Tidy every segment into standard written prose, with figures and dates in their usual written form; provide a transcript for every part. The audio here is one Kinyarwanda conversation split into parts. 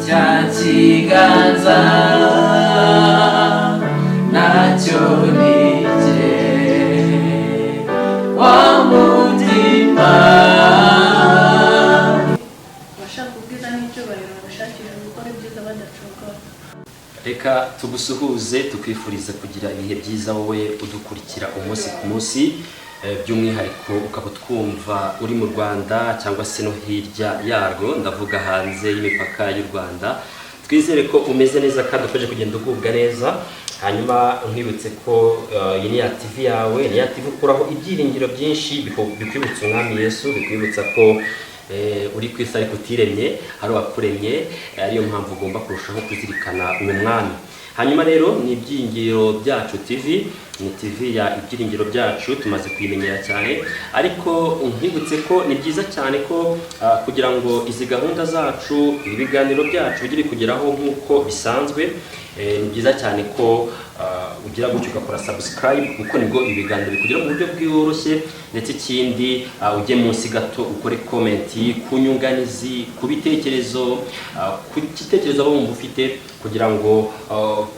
cya kiganza nacyo nige wa mutima bashaka ubwiza n'icyubahiro bashakira gukora ibyiza badacoka. Reka tugusuhuze tukwifuriza kugira ibihe byiza wowe udukurikira umunsi ku munsi, by'umwihariko ukaba twumva uri mu Rwanda cyangwa se no hirya yarwo, ndavuga hanze y'imipaka y'u Rwanda. Twizere ko umeze neza kandi ukomeje kugenda ugubwa neza. Hanyuma nkwibutse ko iyi ni ya TV yawe, ni ya TV ukuraho ibyiringiro byinshi bikwibutsa umwami Yesu, bikwibutsa ko uri ku isi ariko utiremye, hari uwakuremye, ariyo mpamvu ugomba kurushaho kuzirikana uwo mwami. Hanyuma rero ni ibyiringiro byacu TV, ni TV ya ibyiringiro byacu, tumaze kuyimenyera cyane, ariko nkwibutse ko ni byiza cyane ko kugira ngo izi gahunda zacu, ibiganiro byacu bigire kugeraho nk'uko bisanzwe, ni byiza cyane ko ugira gutyo ugakora subscribe, kuko nibwo ibiganiro bikugira mu buryo bworoshye, ndetse ikindi ujye munsi gato ukore comment ku nyunganizi, ku bitekerezo, ku gitekerezo abo wumva ufite, kugira ngo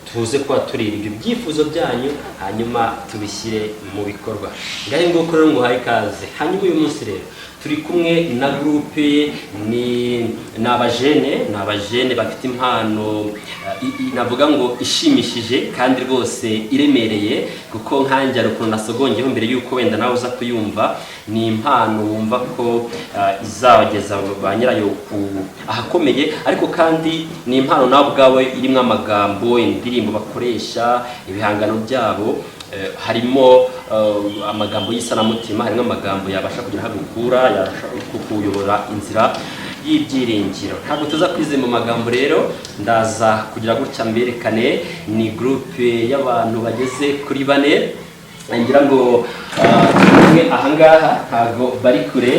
tuze kuba tureba ibyo byifuzo byanyu hanyuma tubishyire mu bikorwa. Ngahe nguko rero ngo haye ikaze. Hanyuma uyu munsi rero turi kumwe na groupe ni abajene bafite impano navuga ngo ishimishije kandi rwose iremereye, kuko nkanjye ari ukuntu nasogongeho mbere yuko wenda nawe uza kuyumva. Ni impano wumva ko izabageza ba nyirayo ahakomeye, ariko kandi ni impano nawe ubwawe irimo amagambo, indirimbo bakoresha, ibihangano byabo harimo amagambo y'isanamutima, harimo amagambo yabasha kugira aho agukura, yabasha kukuyobora inzira y'ibyiringiro. Ntabwo tuza kwize mu magambo rero, ndaza kugira gutya mberekane. Ni groupe y'abantu bageze kuri 4, ngira ngo tumwe ahangaha ntago bari kure,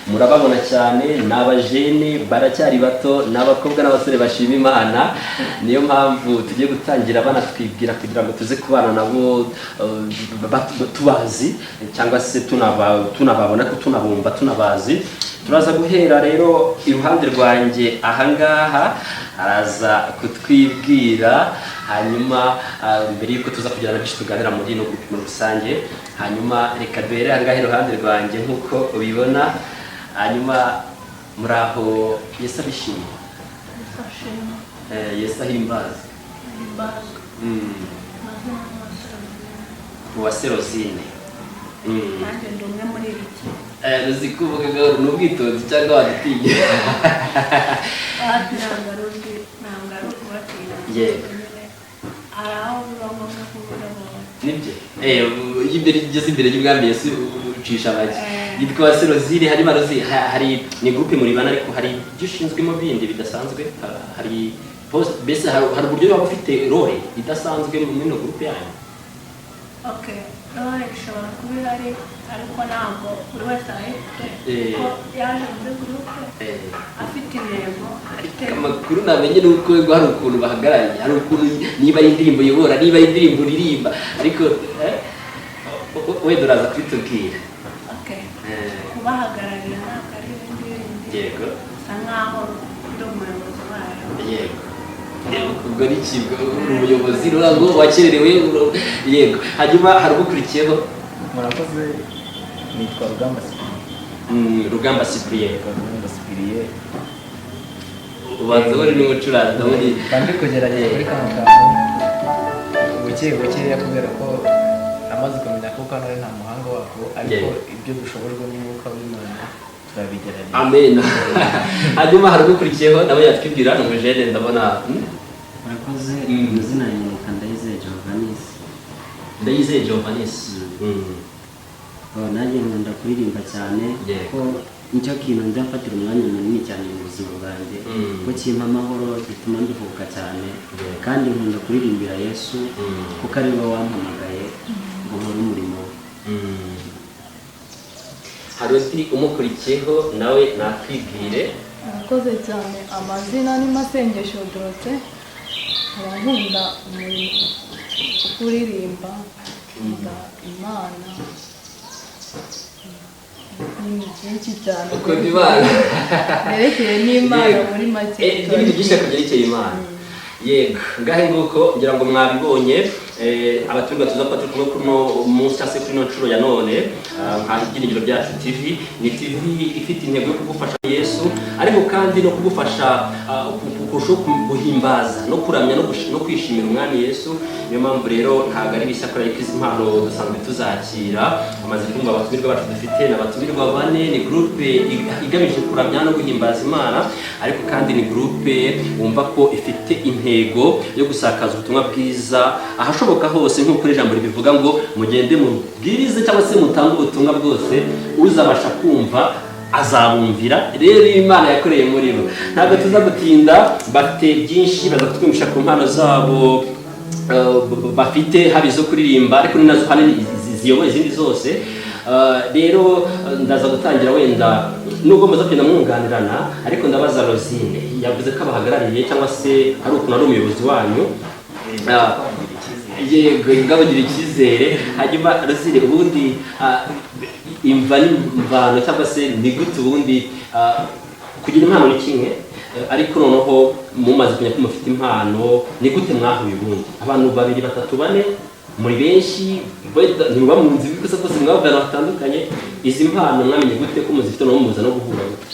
murababona cyane. Ni abajene baracyari bato, n'abakobwa n'abasore bashima Imana. Niyo mpamvu tugiye gutangira banatwibwira kugira ngo tuze kubana nabo tubazi, cyangwa se tunababona ko tunabumva tunabazi. Turaza guhera rero iruhande rwanjye ahangaha, araza kutwibwira, hanyuma mbere yuko tuza kugira byinshi tuganira muri no groupe muri rusange. Hanyuma reka duhere ahangaha iruhande rwanjye nk'uko ubibona. Hanyuma muraho, Yesu abishimye. Yesu ahimbaza. Uwase Rosine. Nanjye ndi umwe muri iki. Uzi kuvuga ngo n'ubwitonzi cyangwa wadutiye? Ntabwo kubatinya. Yego. Araho biba ngombwa kuvuga ngo nibyo. Imbere igeze imbere y'umwami Yesu ucisha abaki. Yitwa Uwase Rosine. Hari ni groupe muri bana, ariko hari ibyo ushinzwemo bindi bidasanzwe. Hari post bese, hari uburyo waba ufite role idasanzwe muri no groupe yanyu. Okay. Role ishobora kuba ihari, ariko ntabwo buri wese ayifite, kuko yaje muri groupe afite intego. Amakuru namenye ni uko hari ukuntu bahagarariye, hari ukuntu niba ari indirimbo uyobora, niba ari indirimbo uririmba, ariko wenda uraza kubitubwira. Okay. Kubahagararira ntabwo ari ibindi bindi. Yego. Bisa nkaho ndi umuyobozi wayo. Yego. Ubwo ni ikigo umuyobozi rurango wakererewe. Yego. Hanyuma hari ugukurikiyeho. Murakoze, nitwa Rugamba Cyprien. Ubanza wari n'umucuranzi muri kandi kugerageza muri kano kantu bukeya, kubera ko amaze kumenya ko kano ari nta muhanga wako, ariko ibyo dushobojwe n'umwuka w'Imana turabigerageza. Amen. Hanyuma hari ugukurikiyeho nawe yatwibwira. Ni umujene ndabona. murakoze. Izina ryanjye Ndayizeye Giovannis. Ndayizeye Giovannis. Nanjye nkunda kuririmba cyane, kuko nicyo kintu ndafatira umwanya munini cyane mu buzima bwanjye, kuko kimpa amahoro, gituma nduhuka cyane, kandi nkunda kuririmbira Yesu, kuko ari we wampamagaye ngo nkore umurimo we. Hari undi umukurikiyeho nawe natwibwire. Murakoze cyane. Amazina ni Masengesho Dorote. Nkunda umurimo wo kuririmba, nkunda Imana. ni byinshi cyane ukunda Imana byerekeye n'Imana muri make n'ibindi byinshi byerekeye Imana yego ngahe nguko ngira ngo mwabibonye abatumirwa tuza kuba turi kumwe kuno munsi cyangwa se kuri ino nshuro ya none nka Ibyiringiro Byacu TV ni TV ifite intego yo kugufasha Yesu ariko kandi no kugufasha kurushaho guhimbaza no kuramya no kwishimira umwami Yesu. Niyo mpamvu rero ntabwo ari bishya kuri izi mpano dusanzwe tuzakira amaze kumva abatumirwa bacu dufite n'abatumirwa bane. Ni groupe igamije kuramya no guhimbaza Imana ariko kandi ni groupe wumva ko ifite intego yo gusakaza ubutumwa bwiza ahashoboka hose nk'uko ijambo ribivuga ngo mugende mubwirize cyangwa se mutange ubutumwa bwose uzabasha kumva azabumvira. Rero Imana yakoreye muri bo ntabwo tuza gutinda, bafite byinshi baza kutwimisha ku mpano zabo bafite haba izo kuririmba ariko ni nazo hanini ziyoboye izindi zose. Rero ndaza gutangira wenda nubwo muza kugenda mwunganirana ariko ndabaza Rosine yavuze ko abahagarariye cyangwa se ari ukuntu ari umuyobozi wanyu yego ngabagira icyizere. Hanyuma Rosine ubundi imva n'imvano cyangwa se ni gute ubundi kugira impano ni kimwe ariko noneho mumaze kumenya ko mufite impano ni gute mwahuye ubundi abantu 2 3 4 muri benshi ntimuba mu nzi gusa kose mwabana batandukanye izi mpano mwamenye gute ko muzifite no muza no guhura gute?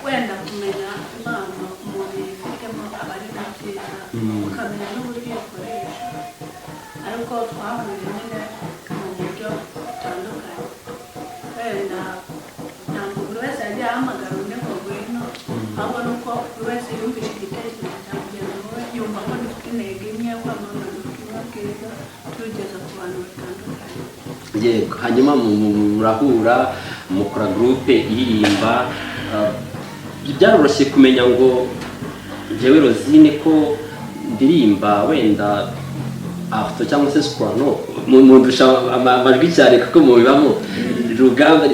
wenda kumenya impano umuntu yifitemo abari byiza ukamenya n'uburyo ikoresha ariko twahuye nyine mu buryo butandukanye. Wenda ntabwo buri wese yagiye ahamagara undi ngo ngwino ahubwo ni uko buri wese yumvise igitekerezo cya mugenzi we yumva ko dufite intego imwe yo kwamamaza ubutumwa bwiza tugeza ku bantu batandukanye. Yego hanyuma murahura mukora groupe iririmba byaroroshye kumenya ngo jewe Rosine ko ndirimba wenda afto cyangwa se soprano mundusha amajwi cyane kuko mubibamo rugamba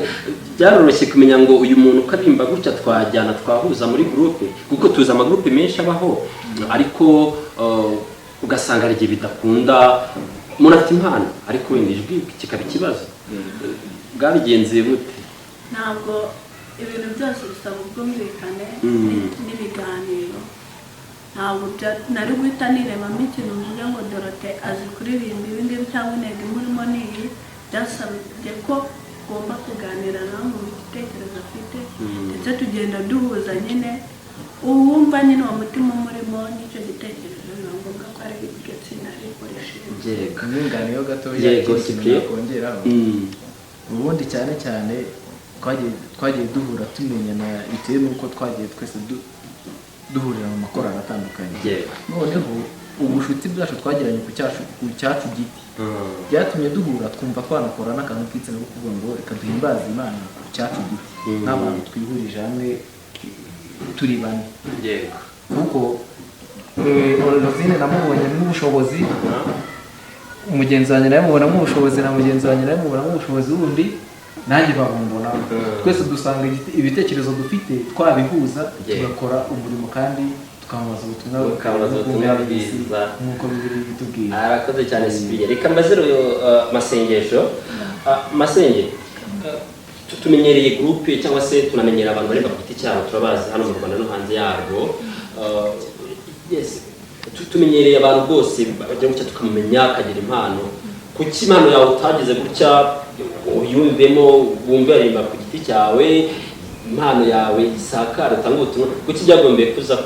byaroroshye kumenya ngo uyu muntu karimba gutya twajyana twahuza muri groupe kuko tuza ama groupe menshi abaho ariko ugasanga ari bidakunda umuntu afite impano ariko wenda ijwi kikaba ikibazo. Bwabigenze bute? Ntabwo ibintu byose bisaba ubwumvikane n'ibiganiro. Ntabwo nari guhita nirebamo ikintu mvuga ngo Dorote azi kuririmba ibi ngibi cyangwa intego imurimo niyi. Byasabye ko ugomba kuganira nawe mu gitekerezo afite ndetse tugenda duhuza nyine uwumva nyine uwo mutima umurimo n'icyo gitekerezo biba ngombwa ko ari iryo tsinda rikoresheje. Kumwunganira gatoya ikintu nakongeraho ubundi cyane cyane twagiye duhura tumenyana bitewe n'uko twagiye twese duhurira mu makorali atandukanye. Noneho ubushuti bwacu twagiranye ku cyacu giti byatumye duhura twumva twanakora n'akantu kitse no kuvuga ngo reka duhimbaze Imana ku cyacu giti nk'abantu twihurije hamwe turi bane. Kuko Rosine namubonye n'ubushobozi umugenzi wanjye nawe mubona nk'ubushobozi na mugenzi wanjye nawe mubona nk'ubushobozi bundi nanjye babumbona twese dusanga ibitekerezo dufite twabihuza tugakora umurimo kandi tukamamaza ubutumwa bwiza nk'uko Bibiliya bitubwira. Arakoze cyane Sipiriya. Reka mbaze Masengesho Masenge tumenyereye groupe cyangwa se tunamenyera abantu bari ku giti cyabo turabazi hano mu Rwanda no hanze yarwo. Tumenyereye abantu bose bajya gutya tukamenya akagira impano. Kuki impano yawe utagize gutya uyumvemo wumva arimba ku giti cyawe impano yawe isakara utanga ubutumwa kuki byagombye kuza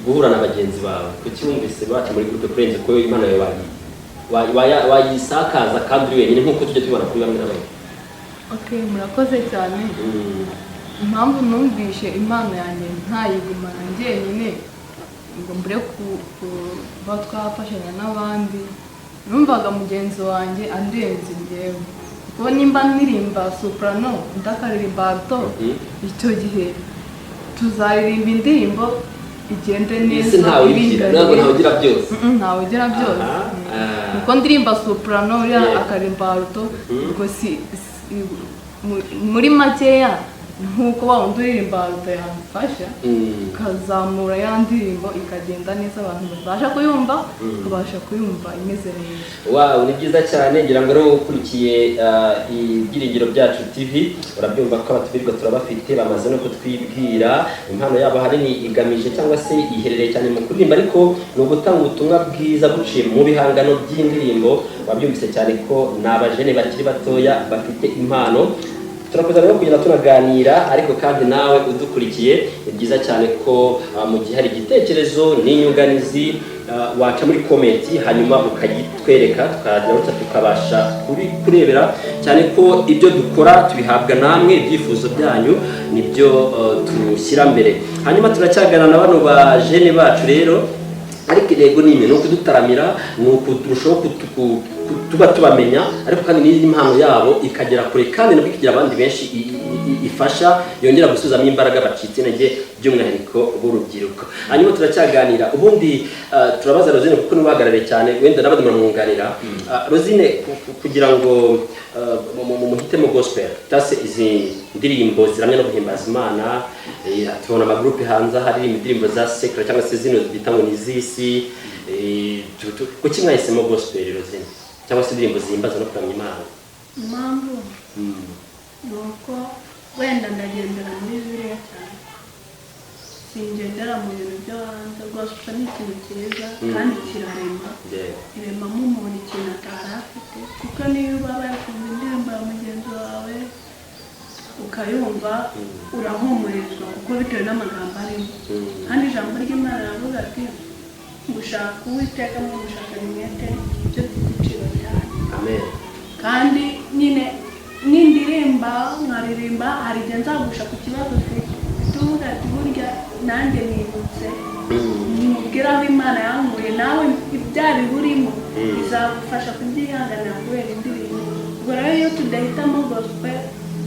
guhura na bagenzi bawe kuki wumvise bacu muri groupe kurenze ko impano yawe wayisakaza kandi uri wenyine nk'uko tujya tubona kuri bamwe n'abandi? Okay, murakoze cyane. Impamvu numvishe impano yanjye ntayigumana njyenyine ngo mbere kuba twafashanya n'abandi numvaga mugenzi wanjye andenze njyewe kuko nimba ndirimba soprano ndakaririmba alto icyo gihe tuzaririmba indirimbo igende neza ntawe ugira byose ntawe ugira byose kuko ndirimba soprano uriya akarimba alto ubwo si muri makeya nk'uko wa wundi uririmba yamufasha ukazamura ya ndirimbo ikagenda neza, abantu babasha kuyumva bakabasha kuyumva imeze neza. Wow, ni byiza cyane. Ngira ngo rero ukurikiye ibyiringiro byacu TV urabyumva ko abatumirwa turabafite bamaze no kutwibwira impano yabo hanini igamije cyangwa se iherereye cyane mu kuririmba, ariko no gutanga ubutumwa bwiza buciye mu bihangano by'indirimbo. Wabyumvise cyane ko n'abajene bakiri batoya bafite impano. Turakoze rero kugenda tunaganira, ariko kandi nawe udukurikiye ni byiza cyane ko mu gihe hari igitekerezo n'inyunganizi waca muri komenti hanyuma ukagitwereka tukagira tukabasha kurebera cyane ko ibyo dukora tubihabwa namwe, ibyifuzo byanyu nibyo tushyira mbere. Hanyuma turacyagana na bano ba jene bacu rero, ariko rego ni no kudutaramira, nuko turushaho tuba tubamenya, ariko kandi n'indi impano yabo ikagera kure, kandi no kwigira abandi benshi ifasha yongera gusuzamo imbaraga bacitse intege by'umwihariko b'urubyiruko. Hanyuma turacyaganira ubundi turabaza Rosine kuko nibahagarare cyane, wenda n'abandi muramwunganira. Rosine, kugira ngo muhitemo gospel tase izi ndirimbo ziramya no guhimbaza Imana, tubona amagroupe hanze hari indirimbo za secular cyangwa se zino bita ngo ni zisi, kuki mwahisemo gospel Rosine cyangwa se indirimbo zihimbaza no kuramya Imana? Impamvu nuko wenda ndagendera muri Bibiliya cyane, singendera mu bintu byo hanze. Gospel ni ikintu cyiza kandi kirarema, iremamo umuntu ikintu atari afite, kuko niyo ubaye kumva indirimbo ya mugenzi wawe ukayumva urahumurizwa kuko bitewe n'amagambo arimo. Kandi ijambo ry'Imana riravuga ati gushaka Uwiteka mu gushakana umwete ibyo by'igiciro cyane. Amen. Kandi nyine nindirimba nkaririmba hari igihe nzagusha ku kibazo tuvuga ati burya nanjye nibutse nimubwira aho Imana yankuye, nawe ibyari burimo bizagufasha kubyihanganira kubera indirimbo. Ubwo rero iyo tudahitamo gospel,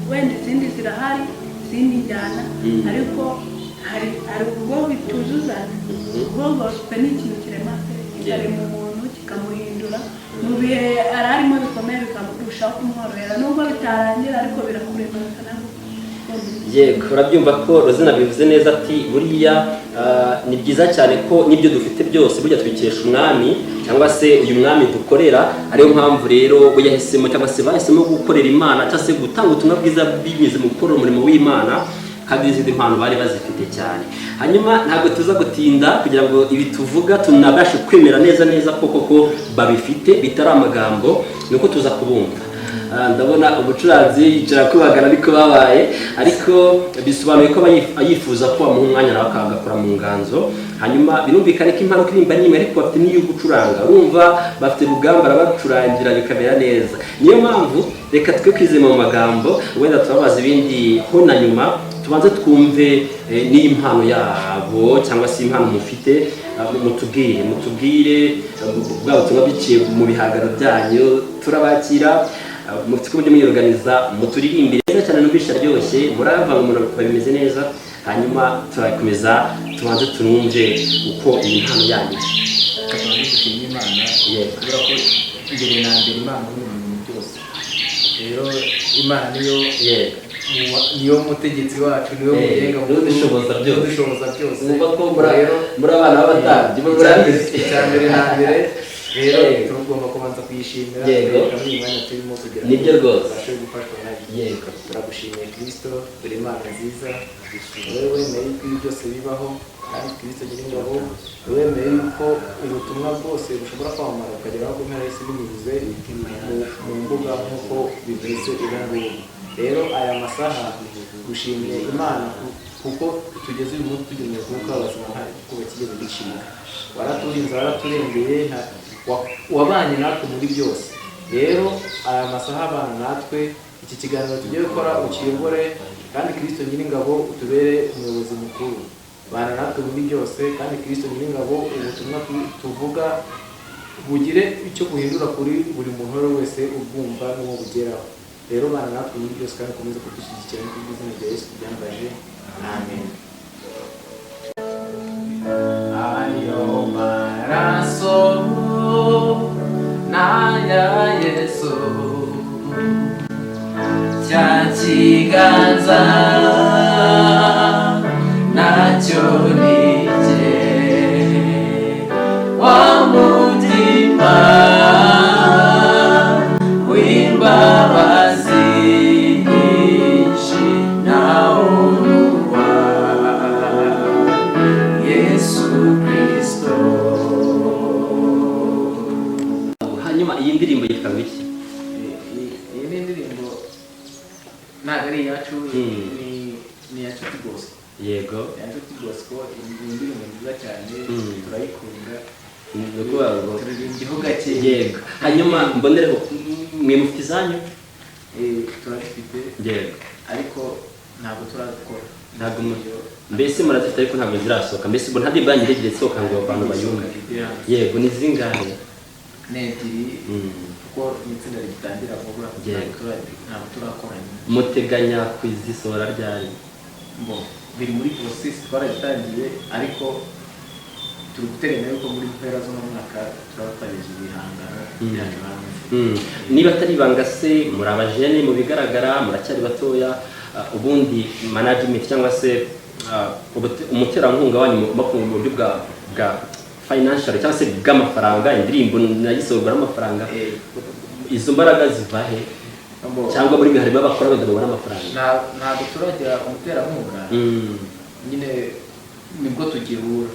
wenda izindi zirahari, izindi njyana, ariko hari ubwo bituzuzana. Ubwo gospel ni ikintu kirema kikarema umuntu kikamuhindura mu bihe ararimo bikomeye, bikamurushaho kumworohera nubwo bitarangira, ariko birakurema bikanaguha. Yego, urabyumva ko Rosine bivuze neza ati buriya ni byiza cyane ko nibyo dufite byose burya twikesha umwami cyangwa se uyu mwami dukorera. Ariyo mpamvu rero we yahisemo cyangwa se bahisemo gukorera Imana cyangwa se gutanga ubutumwa bwiza binyuze mu gukora umurimo w'Imana, kandi izindi mpano bari bazifite cyane. Hanyuma ntabwo tuza gutinda kugira ngo ibi tuvuga tunabashe kwemera neza koko babifite bitari amagambo, nuko tuza kubumva. Ndabona umucuranzi yicara kubagana ariko babaye, ariko bisobanuye ko yifuza ko bamuha umwanya nawe akagakora mu nganzo. Hanyuma birumvikane ko impano kuririmba ni imwe, ariko bafite n'iyo gucuranga, urumva bafite rugamba arabacurangira bikamera neza. Niyo mpamvu reka twe kwizema mu magambo, wenda turabaza ibindi ho na nyuma, tubanze twumve n'iyi mpano yabo cyangwa se impano mufite. Mutubwire bwa butumwa biciye mu bihangano byanyu, turabakira mufite uburyo mwiyorganiza, muturirimbire neza cyane, numvisha ryoshye, muravanga umuntu bimeze neza. Hanyuma turakomeza tubanze tunumve uko iyi mpano yanyu. Kandi dushimye Imana kubera ko imbere na mbere Imana ni ibintu byose. Rero Imana niyo mutegetsi wacu, niyo mugenga mu dushoboza byose. Numva ko muri abana b'abatambyi murabizi cyane na mbere. Rero tugomba kubanza kuyishimira muri iyi mwanya turimo kugira nibyo rwose bashe gufashwa nayo. Yego, turagushimiye Kristo, turi Imana nziza, wowe wemeye ko ibi byose bibaho, kandi Kristo Nyiringabo wemeye yuko ubutumwa bwose bushobora kwamamara ukagera aho mpera y'isi binyuze mu mbuga nk'uko bimeze ubu ngubu. Rero aya masaha gushimiye Imana kuko tugeze uyu munsi tugenewe kuko abazima nta kuba kigeze gishimira. Waraturinze, waraturengeye, wabanye natwe muri byose. Rero aya masaha abana natwe, iki kiganiro tugiye gukora ukiyobore, kandi Kristo Nyiringabo utubere umuyobozi mukuru. Bana natwe muri byose, kandi Kristo Nyiringabo ubutumwa tuvuga bugire icyo buhindura kuri buri muntu wese ubwumva n'uwo bugeraho. Rero bana natwe muri byose, kandi komeza kudushyigikira mu izina rya Yesu byambaje. Amen. Ayo maraso naya Yesu cya kiganza nige wa mutima w'imbabazi nyinshi nawuruwa Yesu Kristo. Hanyuma iyi ndirimbo yitwa iki? Iyi ni indirimbo ntabwo ari iyacu, ni iya Nshuti Bosco. Yego. Iya Nshuti Bosco ni indirimbo nziza cyane, turayikunda. Turirimba gake. Yego. Hanyuma mbonereho mwe mufite izanyu? Turabifite. Yego. Ariko ntabwo turakora. Ntabwo mbese murazifite ariko ntabwo zirasohoka. Mbese ubwo nta ndirimbo yanyu iregire isohoka ngo abantu bayumve. Yego, ni zingahe? Ni ebyiri. Kuko itsinda rigitangira vuba, ntabwo turakoranye. Muteganya kuzisohora ryari? Biri muri process twaragitangiye, ariko turi guteganya yuko muri mpera z'umwaka turabatabije ibihangano byacu hanze. Niba atari ibanga se muri abajene mu bigaragara muracyari batoya, ubundi management cyangwa se umuterankunga wanyu mu buryo bwa financial cyangwa se bw'amafaranga, indirimbo nayisohorwa n'amafaranga, izo mbaraga ziva he? Cyangwa muri harimo abakora wenda babona amafaranga? Ntabwo turagira umuterankunga, nyine nibwo tugihura.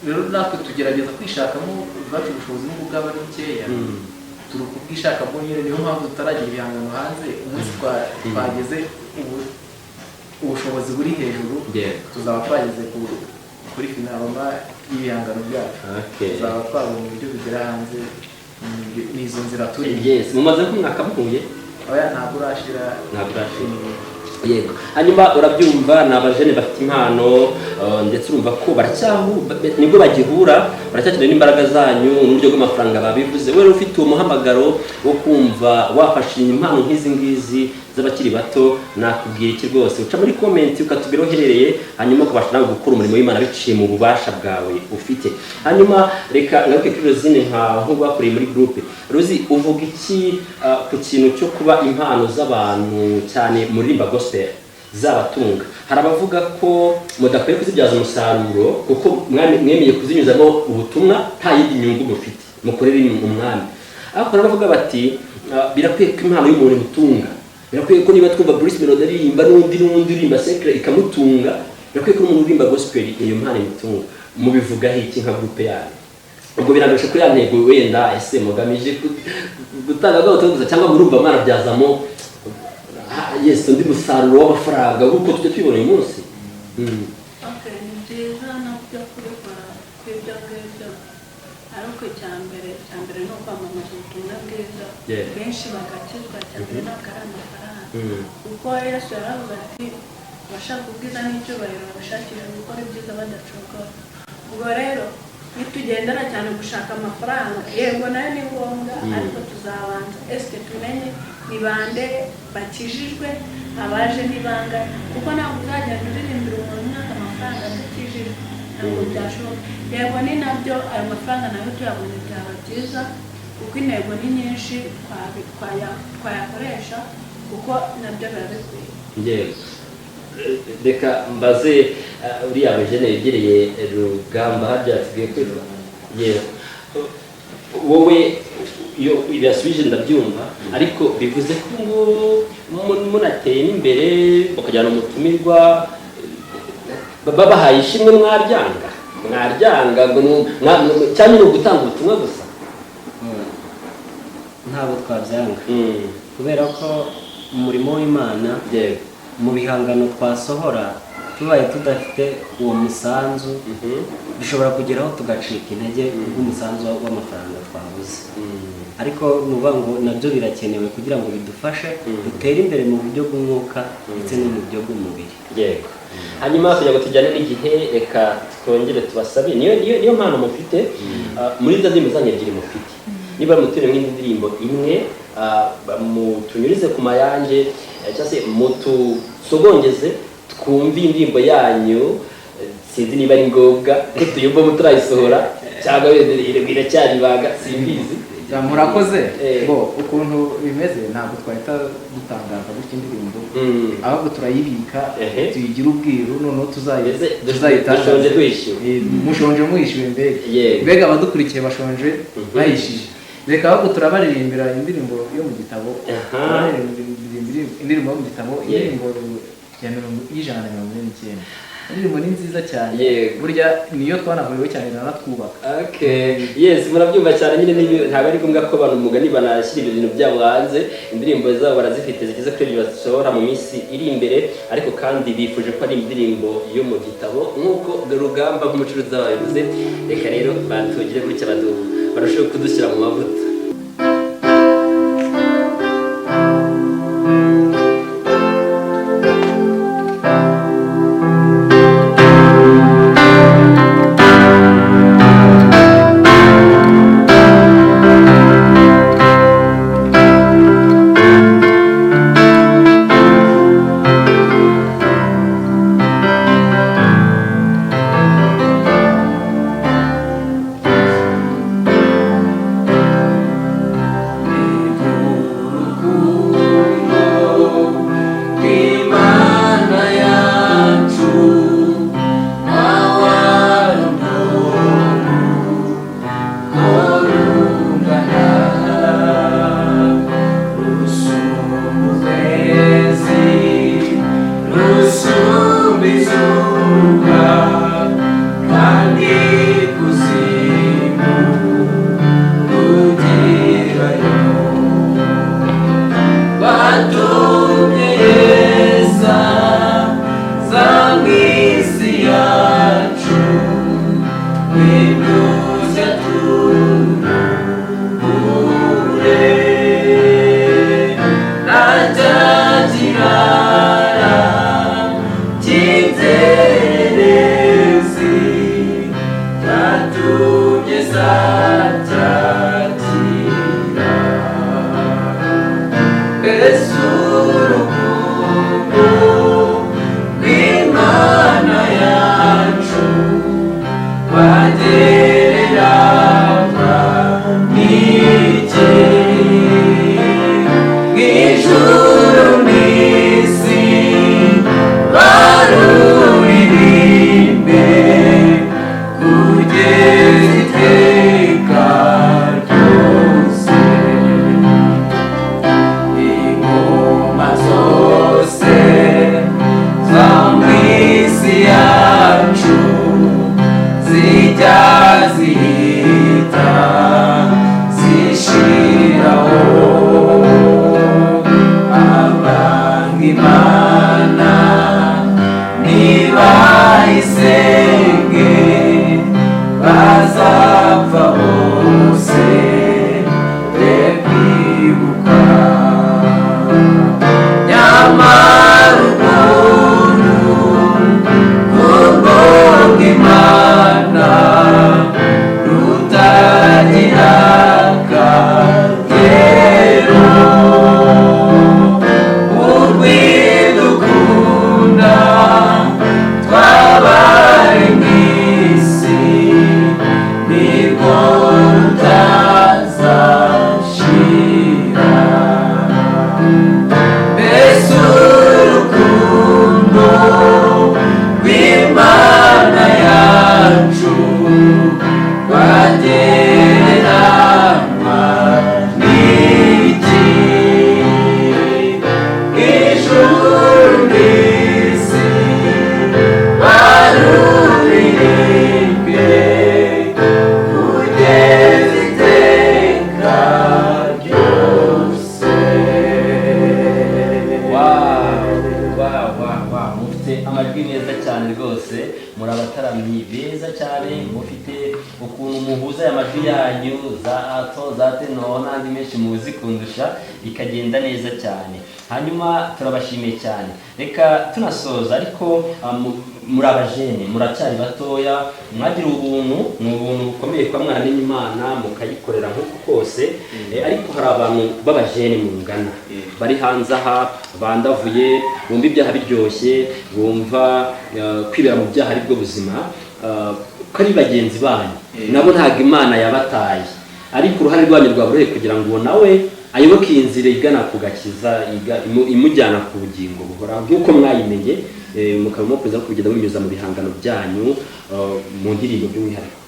Rero natwe tugerageza kwishakamo ubwacu ubushobozi n'ubwo bwaba ari bukeya, turi kubwishakamo nyine. Niyo mpamvu tutaragira ibihangano hanze. Umunsi twageze ubushobozi buri hejuru, tuzaba twageze kuri finaloma y'ibihangano byacu. Tuzaba twabona uburyo bigera hanze. Nizo nzira turi. Yes, mumaze nk'umwaka muhuye? Oya, ntabwo urashira. Yego. Hanyuma urabyumva ni abajene bafite impano, ndetse urumva ko nibwo bagihura, baracyakeneye n'imbaraga zanyu n'uburyo bw'amafaranga babivuze. Wewe ufite uwo muhamagaro wo kumva wafasha impano nk'izi ngizi z'abakiri bato, nakubwira iki rwose? Uca muri comment ukatubwira aho uherereye, hanyuma ukabasha nawe gukora umurimo w'Imana biciye mu bubasha bwawe ufite. Hanyuma reka ngaruke kuri Rosine nkaho bakoreye muri groupe. Rozi, uvuga iki ku kintu cyo kuba impano z'abantu cyane muririmba gospel zabatunga? Hari abavuga ko mudakwiye kuzibyaza umusaruro kuko mwemeye kuzinyuzamo ubutumwa nta yindi nyungu mufite, mukorere umwami. Ariko baravuga bati birakwiye ko impano y'umuntu imutunga, birakwiye ko niba twumva Bruce Melody aririmba n'undi uririmba secret ikamutunga, birakwiye ko umuntu uririmba gospel iyo mpano imutunga. Mubivugaho iki nka groupe yanyu? Ubwo biragashe ko yantego wenda ese mugamije gutanga gahunda cyangwa murumva mwarabyazamo yes undi musaruro w'amafaranga nk'uko tujya tubibona uyu munsi? Ni byiza nabyo kubikora kw'ibyo ngibyo, ariko icyambere ni ukwamamaza ubutumwa bwiza, benshi bagakizwa. Cyambere ntabwo ari amafaranga, kuko Yesu yaravuze ati abashaka ubwiza n'icyubahiro babishakira gukora ibyiza badacogora. Ubwo rero nitugendera cyane gushaka amafaranga, yego nayo ni ngombwa, ariko tuzabanza ese tumenye ni bande bakijijwe, abaje ni bangahe, kuko ntabwo uzagenda uririmbira umuntu mwaka amafaranga adakijijwe, ntabwo byashoboka. Yego ni nabyo ayo mafaranga nayo tuyabona byaba byiza, kuko intego ni nyinshi twayakoresha, kuko nabyo biba bikwiye. Reka mbaze uriya abajene yegereye Rugamba harya tugiye kwirwa. Wowe iyo birasubije ndabyumva, ariko bivuze ko ngo munateye n'imbere bakajyana umutumirwa babahaye ishimwe mwaryanga cyane no gutanga ubutumwa gusa? Ntabwo twabyanga, kubera ko umurimo w'Imana mu bihangano twasohora tubaye tudafite uwo musanzu bishobora kugeraho tugacika intege nk'umusanzu w'amafaranga twabuze. Ariko nuvuga ngo nabyo birakenewe kugira ngo bidufashe dutere imbere mu buryo bw'umwuka ndetse no mu buryo bw'umubiri. Yego. Hanyuma kugira ngo tujyane n'igihe, reka twongere tubasabe niyo mpano mufite muri izo ndimi zanyu ebyiri mufite, niba mutere nk'indi ndirimbo imwe mutunyurize ku mayange cyangwa se mutusogongeze twumve indirimbo yanyu. Sinzi niba ari ngombwa ko tuyumva mutarayisohora cyangwa iracyari ibanga, simbizi. murakoze bo ukuntu bimeze ntabwo twahita dutangaza gutya indirimbo ahubwo turayibika tuyigira ubwiru noneho tuzayitangaza mushonje mwishyuwe mbega abadukurikiye bashonje bayishije reka ahubwo turabaririmbira indirimbo yo mu gitabo indirimbo yo mu gitabo indirimbo ya 149 indirimbo ni nziza cyane burya niyo twanahuriwe cyane naratwubaka yes murabyumva cyane nyine ntabwo ari ngombwa ko abantu umugani banashyira ibintu byabo hanze indirimbo zabo barazifite zigize kuri ibyo basohora mu minsi iri imbere ariko kandi bifuje ko ari indirimbo yo mu gitabo nk'uko Rugamba nk'umucuruzi wabivuze reka rero batugire gutya barusheho kudushyira mu mavuta ikagenda neza cyane hanyuma turabashimiye cyane reka tunasoza ariko muri abajene muracyari batoya mwagira ubuntu ni ubuntu bukomeye kwa mwana n'Imana mukayikorera nk'uko kose ariko hari abantu b'abajene mu ngana bari hanze aha bandavuye bumva ibyaha biryoshye bumva kwibera mu byaha ari bwo buzima ko ari bagenzi banyu nabo ntabwo Imana yabataye ariko uruhare rwanyu rwa buri kugira ngo nawe ayoboke iyi nzira igana ku gakiza imujyana ku bugingo buhoraho nk'uko mwayimenye mukaba mukomeza kugenda munyuza mu bihangano byanyu mu ndirimbo by'umwihariko.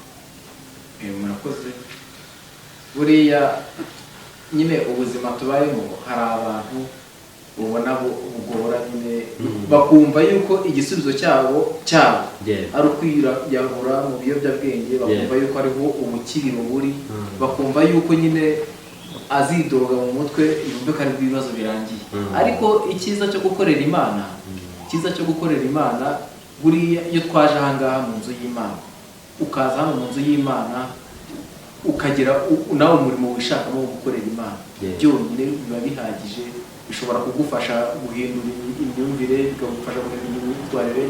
Murakoze. Buriya nyine ubuzima tubayemo hari abantu ubona bugora nyine bakumva yuko igisubizo cyabo ari ukwiyahura mu biyobyabwenge, bakumva yuko ariho ubukiriro buri, bakumva yuko nyine azidoga mu mutwe yumve ko ari ibibazo birangiye. Ariko icyiza cyo gukorera Imana buriya iyo twaje ahangaha mu nzu y'Imana, ukaza hano mu nzu y'Imana ukagira nawe umurimo wishakamo wo gukorera Imana, byonyine biba bihagije. Bishobora kugufasha guhindura imyumvire, bikagufasha guhindura imyitwarire,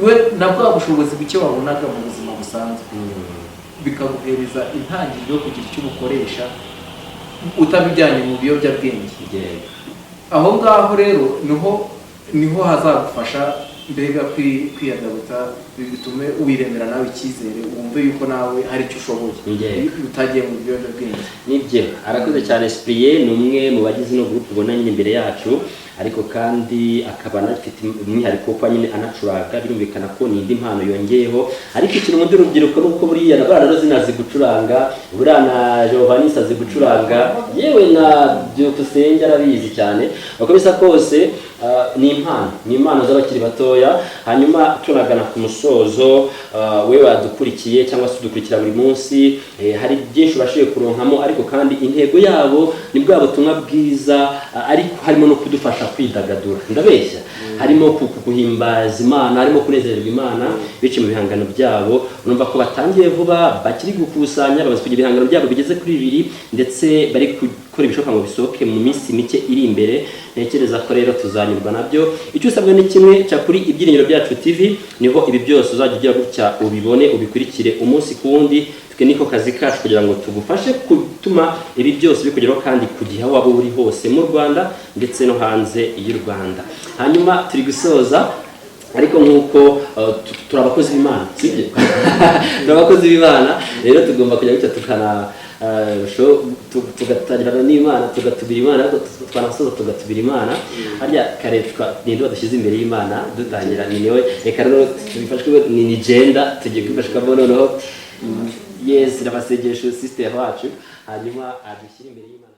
we na bwa bushobozi buke wabonaga mu buzima busanzwe bikaguhereza intangiriro yo kugira icyo ubukoresha utabijyanye mu biyobyabwenge. Aho ngaho rero niho hazagufasha mbega kwiyadabuta, bitume wiremera nawe icyizere, wumve yuko nawe hari icyo ushoboye utagiye mu biyobyabwenge. Nibyo, arakoze cyane Cyprien, ni umwe mu bagize ino groupe ubona nyine imbere yacu, ariko kandi akaba anafite umwihariko ko nyine anacuranga, birumvikana ko ni indi mpano yongeyeho. Ariko ikintu mu by'urubyiruko ni uko buriya nabana rero zinazi gucuranga, buriya na Giovannis azi gucuranga, yewe na Byukusenge arabizi cyane. Uko bisa kose ni impano z'abakiri batoya. Hanyuma tunagana ku musozo, we wadukurikiye cyangwa se udukurikira buri munsi, hari byinshi bashiye kuronkamo, ariko kandi intego yabo ni bwa butumwa bwiza, ariko harimo no kudufasha kwidagadura. Ndabeshya, harimo kuguhimbaza Imana, harimo kunezererwa Imana bice mu bihangano byabo. Urumva ko batangiye vuba, bakiri gukusanya, bamaze kugira ibihangano byabo bigeze kuri 2, ndetse bari gukora ibishoboka ngo bisohoke mu minsi mike iri imbere. Ntekereza ko rero tuzanyurwa nabyo. Icyo usabwa ni kimwe, cya kuri Ibyiringiro Byacu TV, niho ibi byose uzajya ugira gutya ubibone, ubikurikire umunsi ku wundi. Twe niko kazi kacu kugira ngo tugufashe gutuma ibi byose bikugeraho kandi ku gihe waba uri hose mu Rwanda ndetse no hanze y'u Rwanda. Hanyuma turi gusoza, ariko nk'uko turi abakozi b'Imana, sibyo? Turi abakozi b'Imana, rero tugomba kujya gutya tugatangirana n'Imana, tugatubira Imana, twanasoza tugatubira Imana. Harya kareshwa ninde wadushyize imbere y'Imana dutangira ni niwe. Reka rero tubifashwe ni gender, tugiye kwifashwa noneho. Yes, irabasegesho sister wacu, hanyuma adushyira imbere y'Imana.